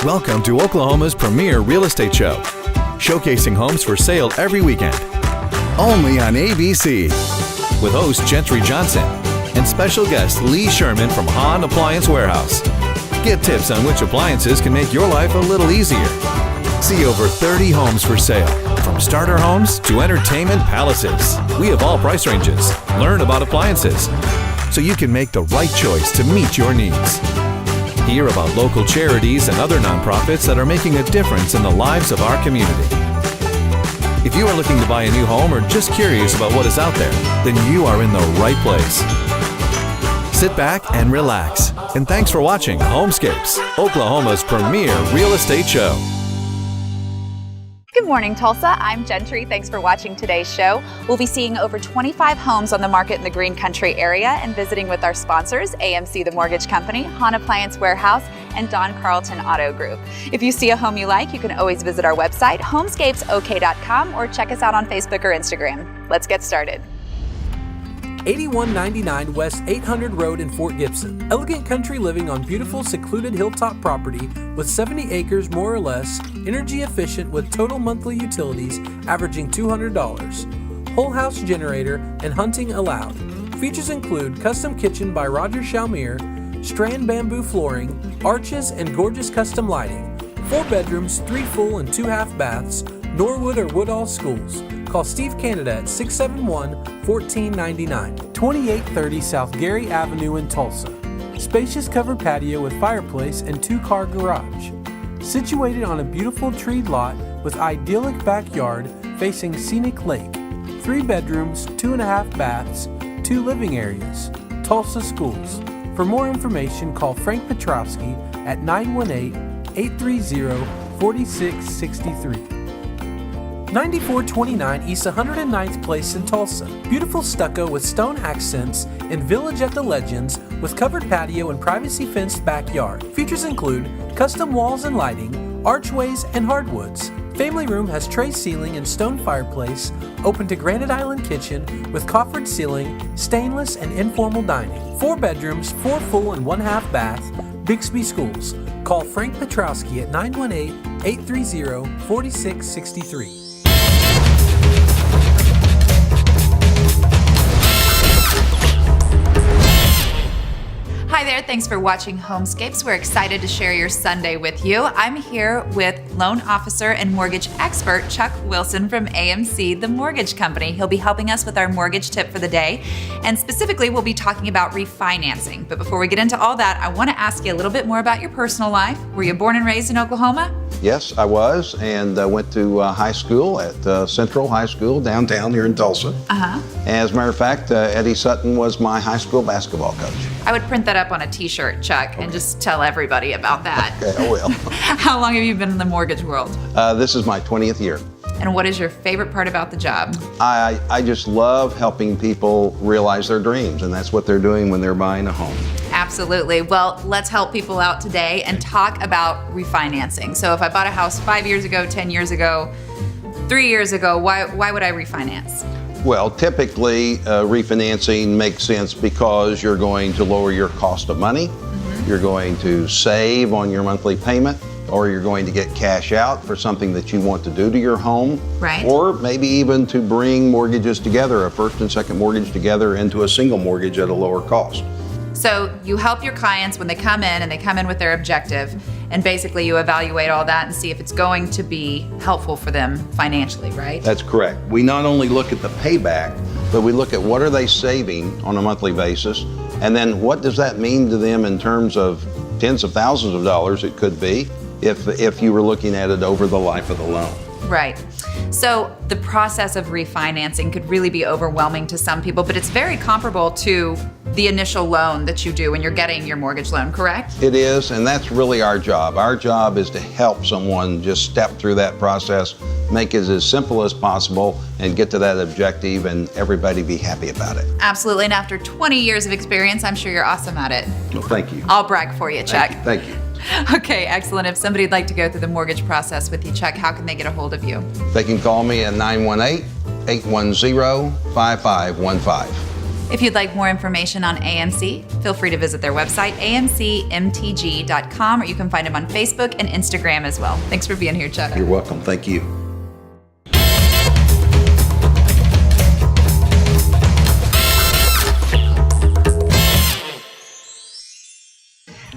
Welcome to Oklahoma's premier real estate show, showcasing homes for sale every weekend. Only on ABC, with host Gentry Johnson and special guest Lee Sherman from Hahn Appliance Warehouse. Get tips on which appliances can make your life a little easier. See over 30 homes for sale, from starter homes to entertainment palaces. We have all price ranges. Learn about appliances so you can make the right choice to meet your needs. Hear about local charities and other nonprofits that are making a difference in the lives of our community. If you are looking to buy a new home or just curious about what is out there, then you are in the right place. Sit back and relax. And thanks for watching Homescapes, Oklahoma's premier real estate show. Good morning, Tulsa. I'm Gentry. Thanks for watching today's show. We'll be seeing over 25 homes on the market in the Green Country area and visiting with our sponsors, AMC, the mortgage company, Hahn Appliance Warehouse, and Don Carlton Auto Group. If you see a home you like, you can always visit our website, homescapesok.com, or check us out on Facebook or Instagram. Let's get started. 8199 West 800 Road in Fort Gibson. Elegant country living on beautiful secluded hilltop property with 70 acres more or less, energy efficient with total monthly utilities averaging $200. Whole house generator and hunting allowed. Features include custom kitchen by Roger Shalmir, strand bamboo flooring, arches, and gorgeous custom lighting. 4 bedrooms, 3 full and 2 half baths, Norwood or Woodall schools. Call Steve Canada at 671-1499. 2830 South Gary Avenue in Tulsa. Spacious covered patio with fireplace and 2-car garage. Situated on a beautiful treed lot with idyllic backyard facing scenic lake. 3 bedrooms, 2.5 baths, 2 living areas. Tulsa Schools. For more information, call Frank Petrowski at 918-830-4663. 9429 East 109th Place in Tulsa. Beautiful stucco with stone accents and Village at the Legends with covered patio and privacy fenced backyard. Features include custom walls and lighting, archways, and hardwoods. Family room has tray ceiling and stone fireplace, open to granite island kitchen with coffered ceiling, stainless and informal dining. 4 bedrooms, 4 full and 1/2 bath, Bixby Schools. Call Frank Petrowski at 918-830-4663. Hi there, thanks for watching Homescapes. We're excited to share your Sunday with you. I'm here with loan officer and mortgage expert Chuck Wilson from AMC, the mortgage company. He'll be helping us with our mortgage tip for the day, and specifically we'll be talking about refinancing. But before we get into all that, I want to ask you a little bit more about your personal life. Were you born and raised in Oklahoma? Yes, I was, and went to high school at Central High School downtown here in Tulsa. As a matter of fact, Eddie Sutton was my high school basketball coach. I would print that up on a t-shirt, Chuck, and just tell everybody about that. Okay, I will. How long have you been in the mortgage world? This is my 20th year. And what is your favorite part about the job? I just love helping people realize their dreams, and that's what they're doing when they're buying a home. Absolutely. Well, let's help people out today and talk about refinancing. So if I bought a house 5 years ago, 10 years ago, 3 years ago, why would I refinance? Well, typically refinancing makes sense because you're going to lower your cost of money, you're going to save on your monthly payment, or you're going to get cash out for something that you want to do to your home, right? Or maybe even to bring mortgages together, a first and second mortgage together into a single mortgage at a lower cost. So you help your clients when they come in and they come in with their objective, and basically you evaluate all that and see if it's going to be helpful for them financially, right? That's correct. We not only look at the payback, but we look at what are they saving on a monthly basis, and then what does that mean to them in terms of tens of thousands of dollars it could be if you were looking at it over the life of the loan. Right. So the process of refinancing could really be overwhelming to some people, but it's very comparable to the initial loan that you do when you're getting your mortgage loan, correct? It is, and that's really our job. Our job is to help someone just step through that process, make it as simple as possible, and get to that objective, and everybody be happy about it. Absolutely, and after 20 years of experience, I'm sure you're awesome at it. Well, thank you. I'll brag for you, Chuck. Thank you. Okay, excellent. If somebody'd like to go through the mortgage process with you, Chuck, how can they get a hold of you? They can call me at 918-810-5515. If you'd like more information on AMC, feel free to visit their website, amcmtg.com, or you can find them on Facebook and Instagram as well. Thanks for being here, Chuck. You're welcome. Thank you.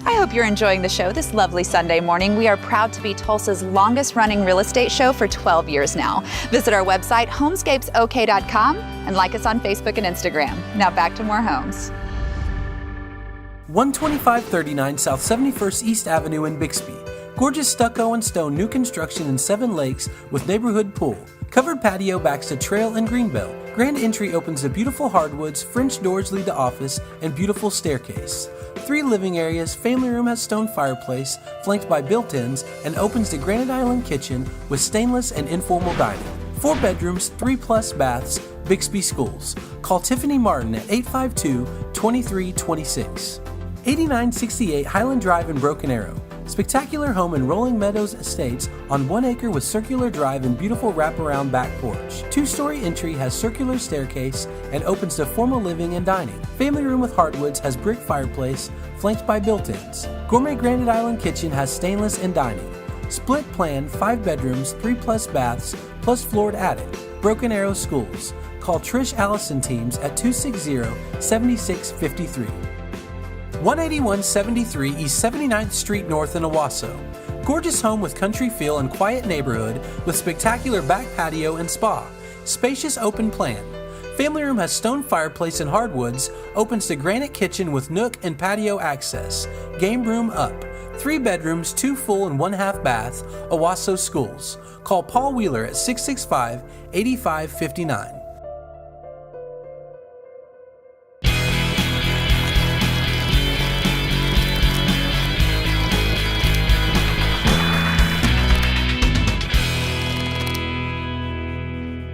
I hope you're enjoying the show this lovely Sunday morning. We are proud to be Tulsa's longest running real estate show for 12 years now. Visit our website, homescapesok.com, and like us on Facebook and Instagram. Now back to more homes. 12539 South 71st East Avenue in Bixby. Gorgeous stucco and stone new construction in 7 lakes with neighborhood pool. Covered patio backs to trail and greenbelt. Grand entry opens to beautiful hardwoods, French doors lead to office, and beautiful staircase. 3 living areas, family room has stone fireplace, flanked by built-ins, and opens to Granite Island kitchen with stainless and informal dining. 4 bedrooms, 3+ baths, Bixby Schools. Call Tiffany Martin at 852-2326. 8968 Highland Drive in Broken Arrow. Spectacular home in Rolling Meadows Estates on 1 acre with circular drive and beautiful wraparound back porch. 2-story entry has circular staircase and opens to formal living and dining. Family room with hardwoods has brick fireplace flanked by built-ins. Gourmet Granite Island kitchen has stainless and dining. Split plan 5 bedrooms, 3+ baths, plus floored attic. Broken Arrow Schools. Call Trish Allison teams at 260-7653. 18173 East 79th Street North in Owasso. Gorgeous home with country feel and quiet neighborhood with spectacular back patio and spa. Spacious open plan. Family room has stone fireplace and hardwoods, opens to granite kitchen with nook and patio access. Game room up. 3 bedrooms, 2 full and 1/2 bath, Owasso Schools. Call Paul Wheeler at 665-8559.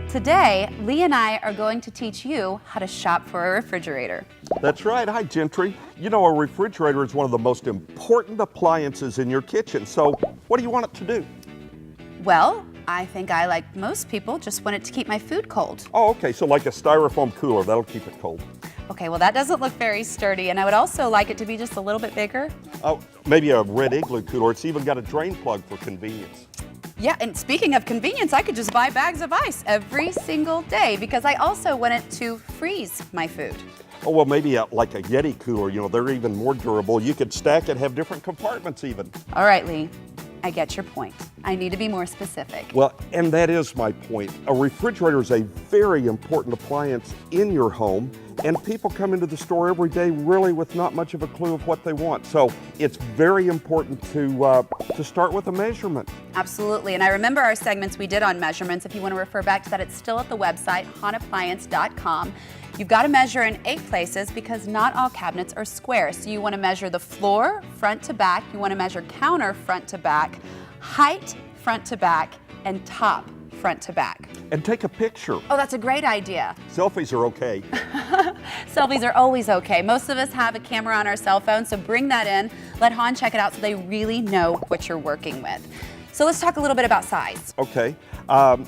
Today, Lee and I are going to teach you how to shop for a refrigerator. That's right. Hi, Gentry. You know, a refrigerator is one of the most important appliances in your kitchen. So what do you want it to do? Well, I think I, like most people, just want it to keep my food cold. Oh, okay. So like a styrofoam cooler, that'll keep it cold. Okay, well that doesn't look very sturdy, and I would also like it to be just a little bit bigger. Oh, maybe a red igloo cooler. It's even got a drain plug for convenience. Yeah, and speaking of convenience, I could just buy bags of ice every single day because I also want it to freeze my food. Oh, well, maybe like a Yeti cooler. You know, they're even more durable. You could stack it, have different compartments even. All right, Lee, I get your point. I need to be more specific. Well, and that is my point. A refrigerator is a very important appliance in your home, and people come into the store every day really with not much of a clue of what they want. So it's very important to start with a measurement. Absolutely, and I remember our segments we did on measurements. If you want to refer back to that, it's still at the website, haunappliance.com. You've got to measure in 8 places because not all cabinets are square. So you want to measure the floor front to back, you want to measure counter front to back, height front to back, and top front to back. And take a picture. Oh, that's a great idea. Selfies are okay. Selfies are always okay. Most of us have a camera on our cell phone, so bring that in. Let Han check it out so they really know what you're working with. So let's talk a little bit about size. Okay.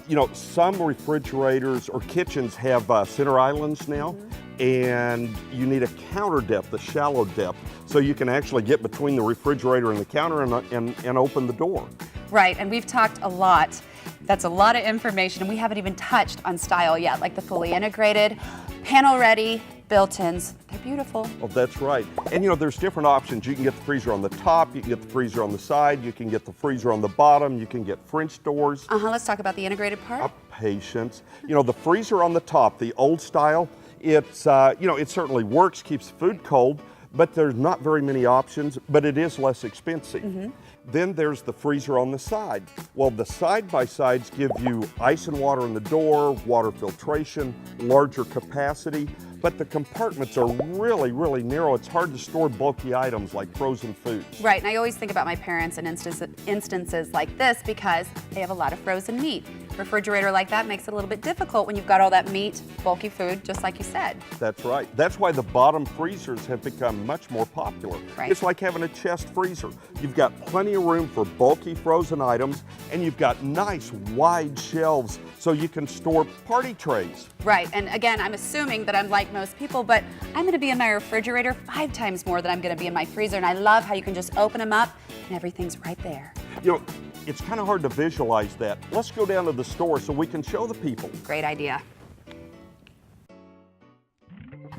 You know, some refrigerators or kitchens have center islands now, and you need a counter depth, a shallow depth, so you can actually get between the refrigerator and the counter and open the door. Right, and we've talked a lot. That's a lot of information, and we haven't even touched on style yet, like the fully integrated, panel-ready, built-ins. They're beautiful. Oh, that's right. And you know, there's different options. You can get the freezer on the top, you can get the freezer on the side, you can get the freezer on the bottom, you can get French doors. Let's talk about the integrated part. Patience. You know, the freezer on the top, the old style, it's, you know, it certainly works, keeps food cold, but there's not very many options, but it is less expensive. Then there's the freezer on the side. Well, the side-by-sides give you ice and water in the door, water filtration, larger capacity, but the compartments are really, really narrow. It's hard to store bulky items like frozen foods. Right, and I always think about my parents in instances like this because they have a lot of frozen meat. Refrigerator like that makes it a little bit difficult when you've got all that meat, bulky food, just like you said. That's right. That's why the bottom freezers have become much more popular. Right. It's like having a chest freezer. You've got plenty plenty of room for bulky frozen items, and you've got nice wide shelves so you can store party trays. Right, and again, I'm assuming that I'm like most people, but I'm gonna be in my refrigerator 5 times more than I'm gonna be in my freezer, and I love how you can just open them up and everything's right there. You know, it's kind of hard to visualize that. Let's go down to the store so we can show the people. Great idea.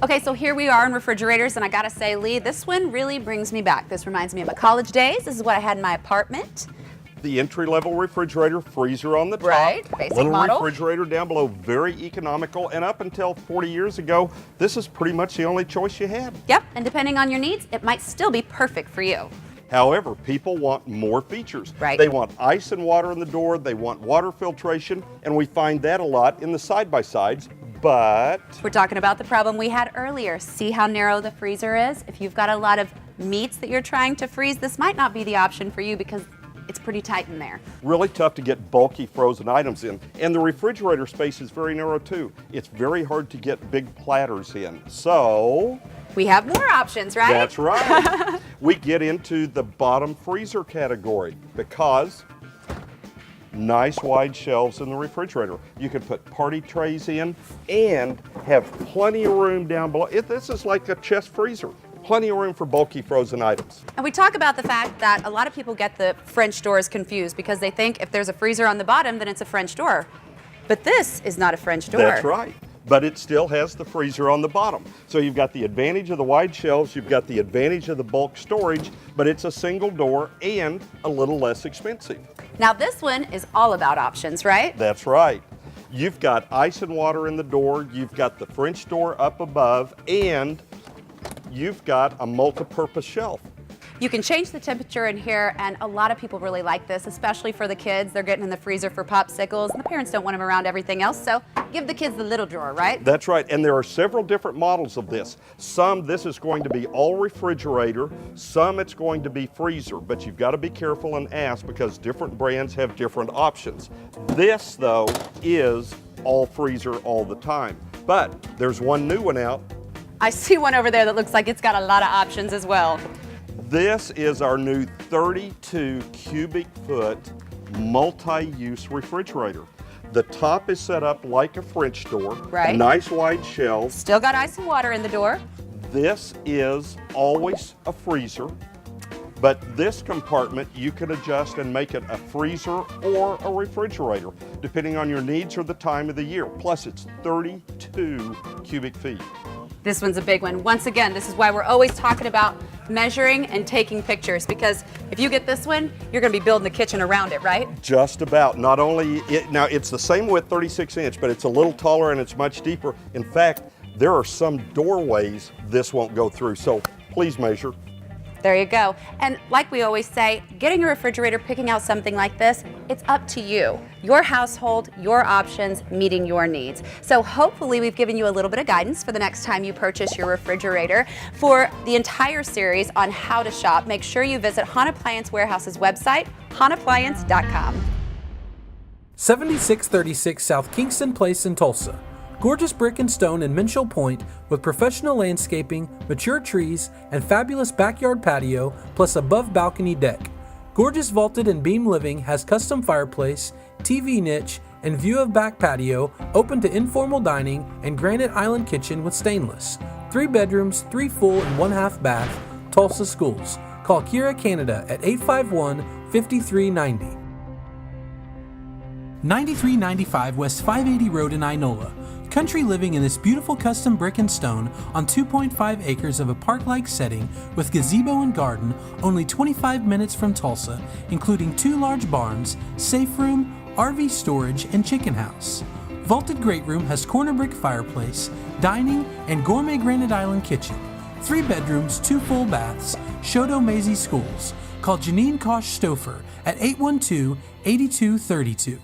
Okay, so here we are in refrigerators, and I gotta say, Lee, this one really brings me back. This reminds me of my college days. This is what I had in my apartment. The entry-level refrigerator, freezer on the top. Right, basic little model. refrigerator down below, very economical, and up until 40 years ago, this is pretty much the only choice you had. Yep, and depending on your needs, it might still be perfect for you. However, people want more features. Right. They want ice and water in the door, they want water filtration, and we find that a lot in the side-by-sides, but We're talking about the problem we had earlier. See how narrow the freezer is? If you've got a lot of meats that you're trying to freeze, this might not be the option for you because it's pretty tight in there. really tough to get bulky frozen items in. And the refrigerator space is very narrow too. It's very hard to get big platters in. So We have more options, right? that's right. We get into the bottom freezer category because nice wide shelves in the refrigerator. You can put party trays in and have plenty of room down below. This is like a chest freezer. Plenty of room for bulky frozen items. And we talk about the fact that a lot of people get the French doors confused because they think if there's a freezer on the bottom, then it's a French door. But this is not a French door. That's right. But it still has the freezer on the bottom. So you've got the advantage of the wide shelves, you've got the advantage of the bulk storage, but it's a single door and a little less expensive. Now this one is all about options, right? That's right. You've got ice and water in the door, you've got the French door up above, and you've got a multi-purpose shelf. You can change the temperature in here, and a lot of people really like this, especially for the kids. They're getting in the freezer for popsicles, and the parents don't want them around everything else, so give the kids the little drawer, right? That's right, and there are several different models of this. Some, this is going to be all refrigerator, some it's going to be freezer, but you've got to be careful and ask because different brands have different options. This, though, is all freezer all the time, but there's one new one out. I see one over there that looks like it's got a lot of options as well. This is our new 32 cubic foot multi-use refrigerator. The top is set up like a French door, Right. nice wide shelves. Still got ice and water in the door. This is always a freezer, but this compartment you can adjust and make it a freezer or a refrigerator, depending on your needs or the time of the year. Plus, it's 32 cubic feet. This one's a big one. Once again, this is why we're always talking about measuring and taking pictures, because if you get this one, you're gonna be building the kitchen around it, right? Just about. Not only, now it's the same width, 36 inch, but it's a little taller and it's much deeper. In fact, there are some doorways this won't go through, so please measure. There you go. And like we always say, getting a refrigerator, picking out something like this, it's up to you. Your household, your options, meeting your needs. So hopefully we've given you a little bit of guidance for the next time you purchase your refrigerator. For the entire series on how to shop, make sure you visit Han Appliance Warehouse's website, hanappliance.com. 7636 South Kingston Place in Tulsa. Gorgeous brick and stone in Minshall Point with professional landscaping, mature trees, and fabulous backyard patio, plus above balcony deck. Gorgeous vaulted and beam living has custom fireplace, TV niche, and view of back patio, open to informal dining, and granite island kitchen with stainless. 3 bedrooms, 3 full and 1/2 bath, Tulsa Schools. Call Kira Canada at 851-5390. 9395 West 580 Road in Inola. Country living in this beautiful custom brick and stone on 2.5 acres of a park-like setting with gazebo and garden, only 25 minutes from Tulsa, including 2 large barns, safe room, RV storage, and chicken house. Vaulted great room has corner brick fireplace, dining, and gourmet granite island kitchen. 3 bedrooms, 2 full baths, Shoto Maisie Schools. Call Janine Kosh-Stouffer at 812-8232.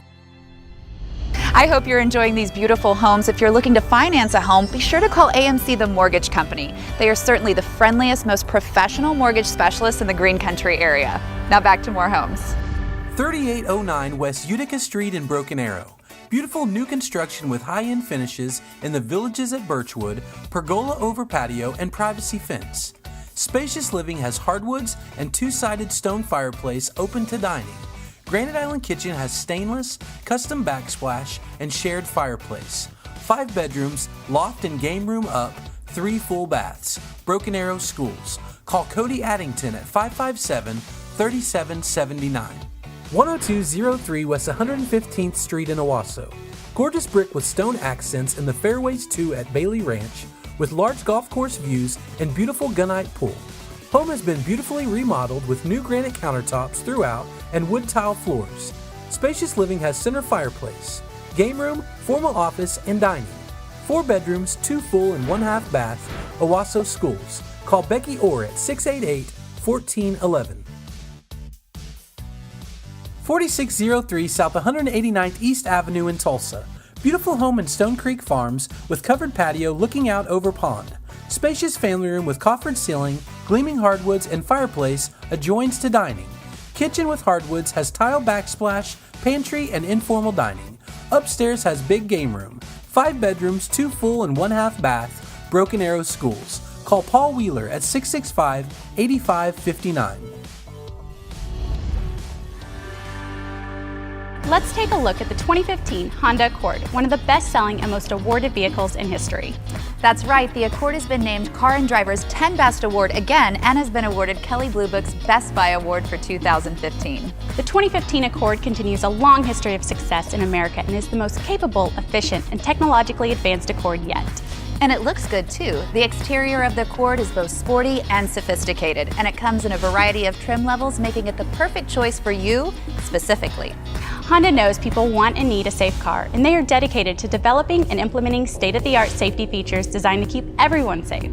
I hope you're enjoying these beautiful homes. If you're looking to finance a home, be sure to call AMC the Mortgage Company. They are certainly the friendliest, most professional mortgage specialists in the Green Country area. Now back to more homes. 3809 West Utica Street in Broken Arrow. Beautiful new construction with high-end finishes in the Villages at Birchwood, pergola over patio, and privacy fence. Spacious Living has hardwoods and two-sided stone fireplace open to dining. Granite Island Kitchen has stainless, custom backsplash, and shared fireplace. 5 bedrooms, loft and game room up, 3 full baths. Broken Arrow Schools. Call Cody Addington at 557-3779. 10203 West 115th Street in Owasso. Gorgeous brick with stone accents in the Fairways 2 at Bailey Ranch, with large golf course views and beautiful gunite pool. Home has been beautifully remodeled with new granite countertops throughout and wood tile floors. Spacious Living has center fireplace, game room, formal office, and dining. 4 bedrooms, 2 full and 1/2 bath. Owasso Schools. Call Becky Orr at 688-1411. 4603 South 189th East Avenue in Tulsa. Beautiful home in Stone Creek Farms with covered patio looking out over pond. Spacious family room with coffered ceiling, gleaming hardwoods, and fireplace adjoins to dining. Kitchen with hardwoods has tile backsplash, pantry, and informal dining. Upstairs has big game room. 5 bedrooms, 2 full and 1/2 bath. Broken Arrow Schools. Call Paul Wheeler at 665-8559. Let's take a look at the 2015 Honda Accord, one of the best-selling and most awarded vehicles in history. That's right, the Accord has been named Car and Driver's 10 Best Award again and has been awarded Kelley Blue Book's Best Buy Award for 2015. The 2015 Accord continues a long history of success in America and is the most capable, efficient, and technologically advanced Accord yet. And it looks good too. The exterior of the Accord is both sporty and sophisticated, and it comes in a variety of trim levels, making it the perfect choice for you specifically. Honda knows people want and need a safe car, and they are dedicated to developing and implementing state-of-the-art safety features designed to keep everyone safe.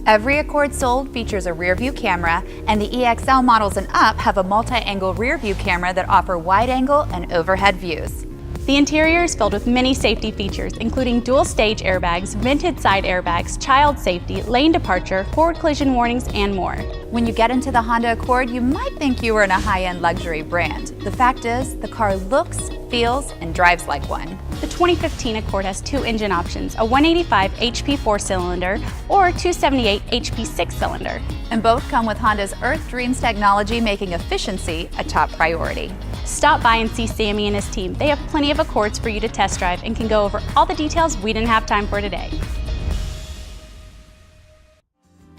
Every Accord sold features a rear-view camera, and the EXL models and up have a multi-angle rear-view camera that offer wide-angle and overhead views. The interior is filled with many safety features, including dual stage airbags, vented side airbags, child safety, lane departure, forward collision warnings, and more. When you get into the Honda Accord, you might think you were in a high-end luxury brand. The fact is, the car looks, feels, and drives like one. The 2015 Accord has 2 engine options, a 185 HP 4-cylinder or 278 HP 6-cylinder. And both come with Honda's Earth Dreams technology, making efficiency a top priority. Stop by and see Sammy and his team. They have plenty of Accords for you to test drive and can go over all the details we didn't have time for today.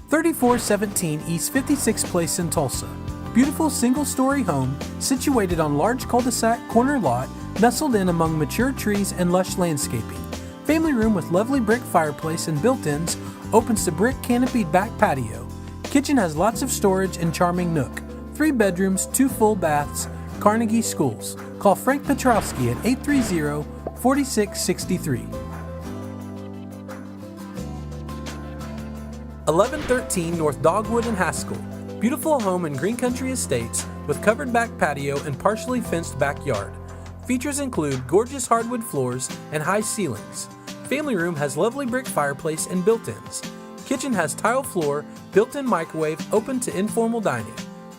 3417 East 56th Place in Tulsa. Beautiful single-story home situated on large cul-de-sac corner lot, nestled in among mature trees and lush landscaping. Family room with lovely brick fireplace and built-ins, opens to brick canopied back patio. Kitchen has lots of storage and charming nook. 3 bedrooms, 2 full baths. Carnegie Schools. Call Frank Petrowski at 830-4663. 1113 North Dogwood and Haskell. Beautiful home in Green Country Estates with covered back patio and partially fenced backyard. Features include gorgeous hardwood floors and high ceilings. Family room has lovely brick fireplace and built-ins. Kitchen has tile floor, built-in microwave open to informal dining.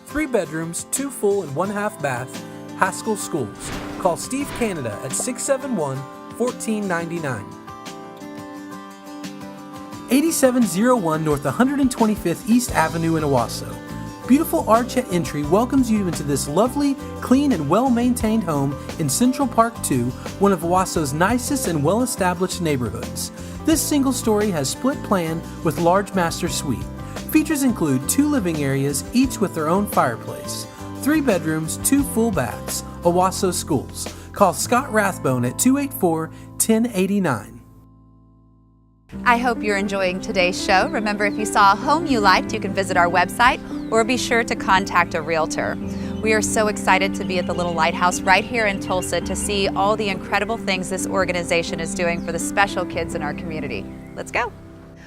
3 bedrooms, 2 full and 1/2 bath. Haskell Schools. Call Steve Canada at 671-1499. 8701 North 125th East Avenue in Owasso. Beautiful arch at entry welcomes you into this lovely, clean, and well-maintained home in Central Park 2, one of Owasso's nicest and well-established neighborhoods. This single story has split plan with large master suite. Features include 2 living areas, each with their own fireplace. 3 bedrooms, 2 full baths. Owasso Schools. Call Scott Rathbone at 284-1089. I hope you're enjoying today's show. Remember, if you saw a home you liked, you can visit our website or be sure to contact a realtor. We are so excited to be at the Little Lighthouse right here in Tulsa to see all the incredible things this organization is doing for the special kids in our community. Let's go.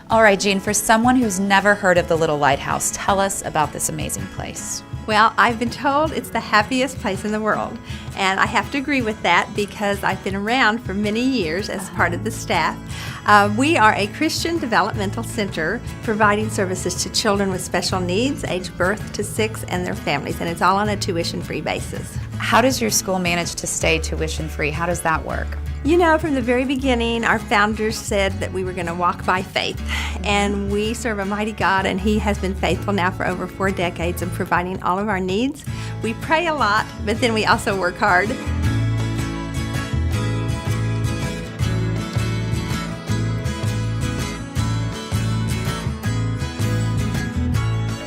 All right, Jean, for someone who's never heard of the Little Lighthouse, tell us about this amazing place. Well, I've been told it's the happiest place in the world, and I have to agree with that because I've been around for many years as part of the staff. We are a Christian developmental center providing services to children with special needs, aged birth to 6, and their families, and it's all on a tuition-free basis. How does your school manage to stay tuition-free? How does that work? You know, from the very beginning, our founders said that we were going to walk by faith, and we serve a mighty God, and He has been faithful now for over 4 decades in providing all of our needs. We pray a lot, but then we also work hard.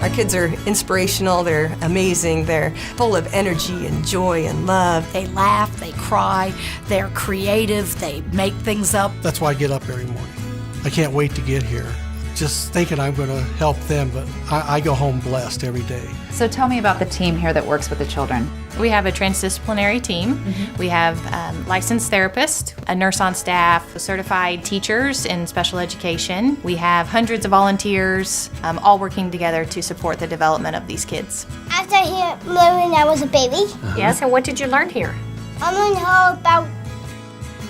Our kids are inspirational, they're amazing, they're full of energy and joy and love. They laugh, they cry, they're creative, they make things up. That's why I get up every morning. I can't wait to get here. Just thinking I'm going to help them, but I go home blessed every day. So tell me about the team here that works with the children. We have a transdisciplinary team. We have licensed therapists, a nurse on staff, certified teachers in special education. We have hundreds of volunteers, all working together to support the development of these kids. After I learned when I was a baby. Yes, and what did you learn here? I learned how about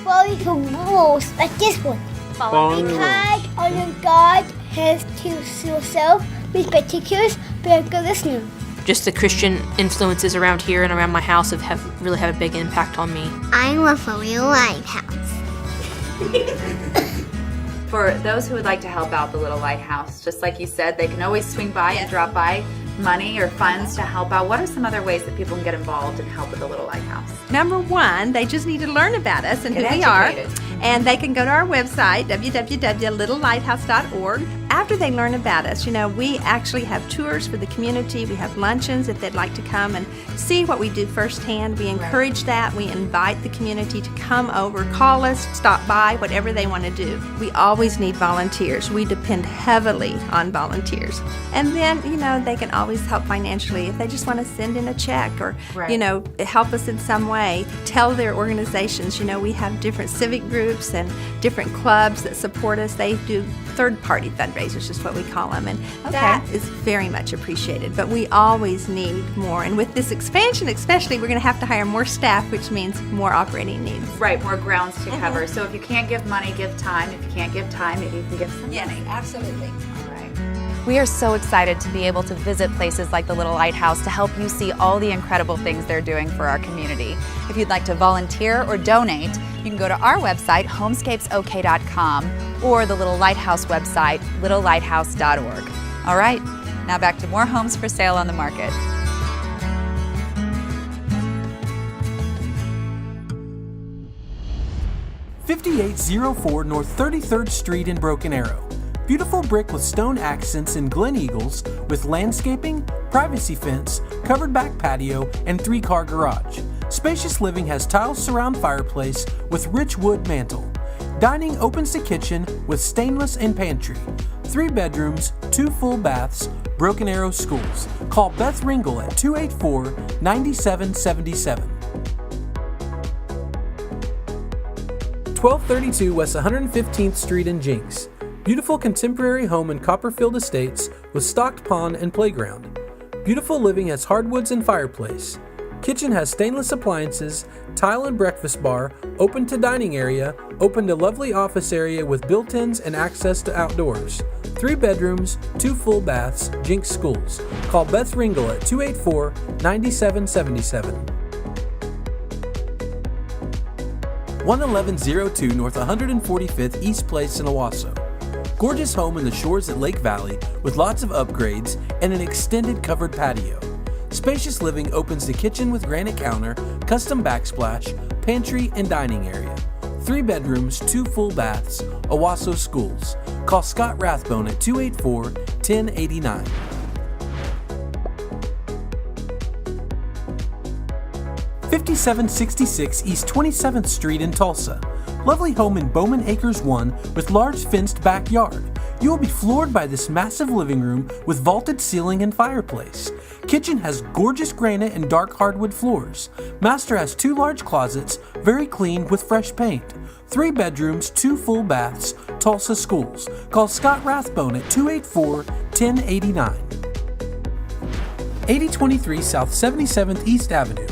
following the rules, like this one. Because only God has to yourself, be meticulous, be a good listener. Just the Christian influences around here and around my house have really had a big impact on me. I love a real lighthouse. For those who would like to help out the Little Lighthouse, just like you said, they can always swing by and drop by money or funds to help out. What are some other ways that people can get involved and help with the Little Lighthouse? Number one, they just need to learn about us and Get who we are. educated. And they can go to our website, www.littlelighthouse.org. After they learn about us, you know, we actually have tours for the community. We have luncheons if they'd like to come and see what we do firsthand. We encourage that. We invite the community to come over, call us, stop by, whatever they want to do. We always need volunteers. We depend heavily on volunteers. And then, you know, they can always help financially if they just want to send in a check or, you know, help us in some way. Tell their organizations, you know, we have different civic groups and different clubs that support us. They do third-party fundraisers, is what we call them, and that is very much appreciated. But we always need more, and with this expansion especially, we're going to have to hire more staff, which means more operating needs. Right, more grounds to cover. So if you can't give money, give time. If you can't give time, maybe you can give some money. Absolutely. All right. We are so excited to be able to visit places like the Little Lighthouse to help you see all the incredible things they're doing for our community. If you'd like to volunteer or donate, you can go to our website, homescapesok.com, or the Little Lighthouse website, littlelighthouse.org. All right, now back to more homes for sale on the market. $5804 North 33rd Street in Broken Arrow. Beautiful brick with stone accents in Glen Eagles with landscaping, privacy fence, covered back patio, and 3-car garage. Spacious living has tiled surround fireplace with rich wood mantel. Dining opens to kitchen with stainless and pantry. 3 bedrooms, 2 full baths, Broken Arrow Schools. Call Beth Ringel at 284-9777. 1232 West 115th Street in Jinx. Beautiful contemporary home in Copperfield Estates with stocked pond and playground. Beautiful living has hardwoods and fireplace. Kitchen has stainless appliances, tile and breakfast bar, open to dining area, open to lovely office area with built-ins and access to outdoors. 3 bedrooms, 2 full baths, Jinx Schools. Call Beth Ringel at 284-9777. 11102 North 145th East Place in Owasso. Gorgeous home in the shores at Lake Valley with lots of upgrades and an extended covered patio. Spacious living opens the kitchen with granite counter, custom backsplash, pantry, and dining area. 3 bedrooms, 2 full baths, Owasso Schools. Call Scott Rathbone at 284-1089. $5766 East 27th Street in Tulsa. Lovely home in Bowman Acres 1 with large fenced backyard. You will be floored by this massive living room with vaulted ceiling and fireplace. Kitchen has gorgeous granite and dark hardwood floors. Master has 2 large closets, very clean with fresh paint. 3 bedrooms, 2 full baths, Tulsa Schools. Call Scott Rathbone at 284-1089. 8023 South 77th East Avenue.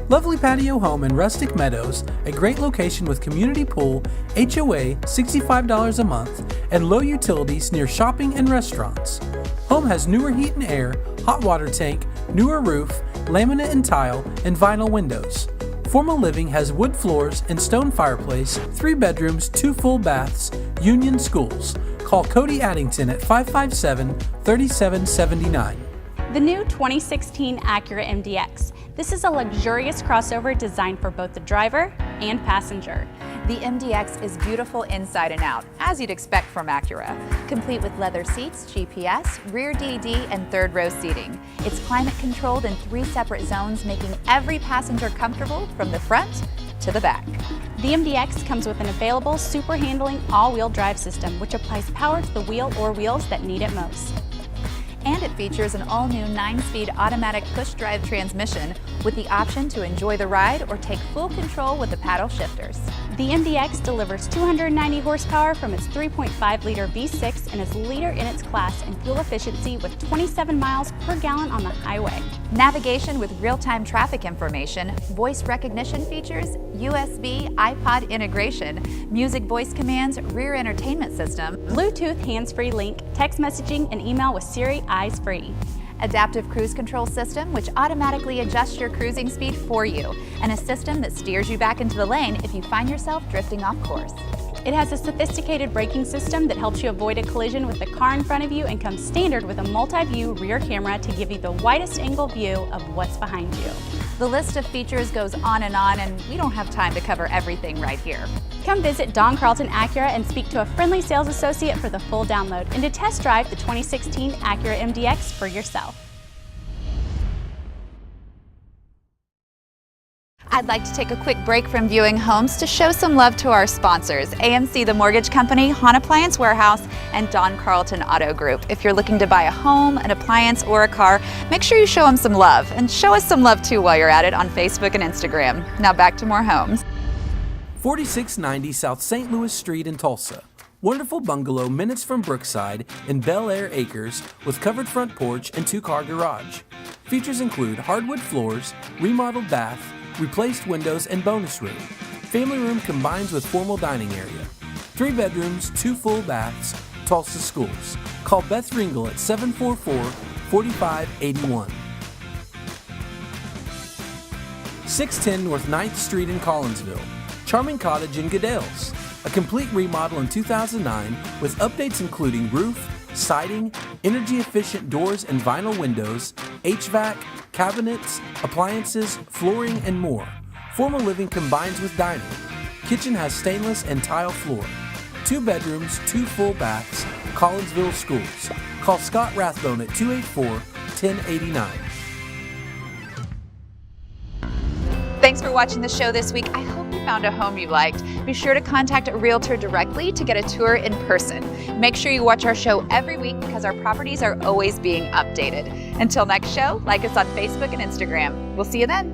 Lovely patio home in Rustic Meadows, a great location with community pool, HOA, $65 a month, and low utilities near shopping and restaurants. Home has newer heat and air, hot water tank, newer roof, laminate and tile, and vinyl windows. Formal Living has wood floors and stone fireplace, 3 bedrooms, 2 full baths, Union Schools. Call Cody Addington at 557-3779. The new 2016 Acura MDX. This is a luxurious crossover designed for both the driver and passenger. The MDX is beautiful inside and out, as you'd expect from Acura. Complete with leather seats, GPS, rear DD, and third row seating. It's climate controlled in 3 separate zones, making every passenger comfortable from the front to the back. The MDX comes with an available super handling all-wheel drive system, which applies power to the wheel or wheels that need it most. And it features an all-new 9-speed automatic push-drive transmission with the option to enjoy the ride or take full control with the paddle shifters. The MDX delivers 290 horsepower from its 3.5-liter V6 and is leader in its class in fuel efficiency with 27 miles per gallon on the highway. Navigation with real-time traffic information, voice recognition features, USB, iPod integration, music voice commands, rear entertainment system, Bluetooth hands-free link, text messaging, and email with Siri eyes-free. Adaptive cruise control system, which automatically adjusts your cruising speed for you, and a system that steers you back into the lane if you find yourself drifting off course. It has a sophisticated braking system that helps you avoid a collision with the car in front of you and comes standard with a multi-view rear camera to give you the widest angle view of what's behind you. The list of features goes on, and we don't have time to cover everything right here. Come visit Don Carlton Acura and speak to a friendly sales associate for the full download and to test drive the 2016 Acura MDX for yourself. I'd like to take a quick break from viewing homes to show some love to our sponsors, AMC the Mortgage Company, Hahn Appliance Warehouse, and Don Carlton Auto Group. If you're looking to buy a home, an appliance, or a car, make sure you show them some love, and show us some love too while you're at it on Facebook and Instagram. Now back to more homes. 4690 South St. Louis Street in Tulsa. Wonderful bungalow minutes from Brookside in Bel Air Acres with covered front porch and 2-car garage. Features include hardwood floors, remodeled bath, replaced windows, and bonus room. Family room combines with formal dining area. 3 bedrooms, 2 full baths, Tulsa Schools. Call Beth Ringel at 744-4581. 610 North 9th Street in Collinsville. Charming Cottage in Goodales. A complete remodel in 2009 with updates including roof, siding, energy-efficient doors and vinyl windows, HVAC, cabinets, appliances, flooring, and more. Formal living combines with dining. Kitchen has stainless and tile floor. 2 bedrooms, 2 full baths, Collinsville Schools. Call Scott Rathbone at 284-1089. Thanks for watching the show this week. I hope you found a home you liked. Be sure to contact a realtor directly to get a tour in person. Make sure you watch our show every week because our properties are always being updated. Until next show, like us on Facebook and Instagram. We'll see you then.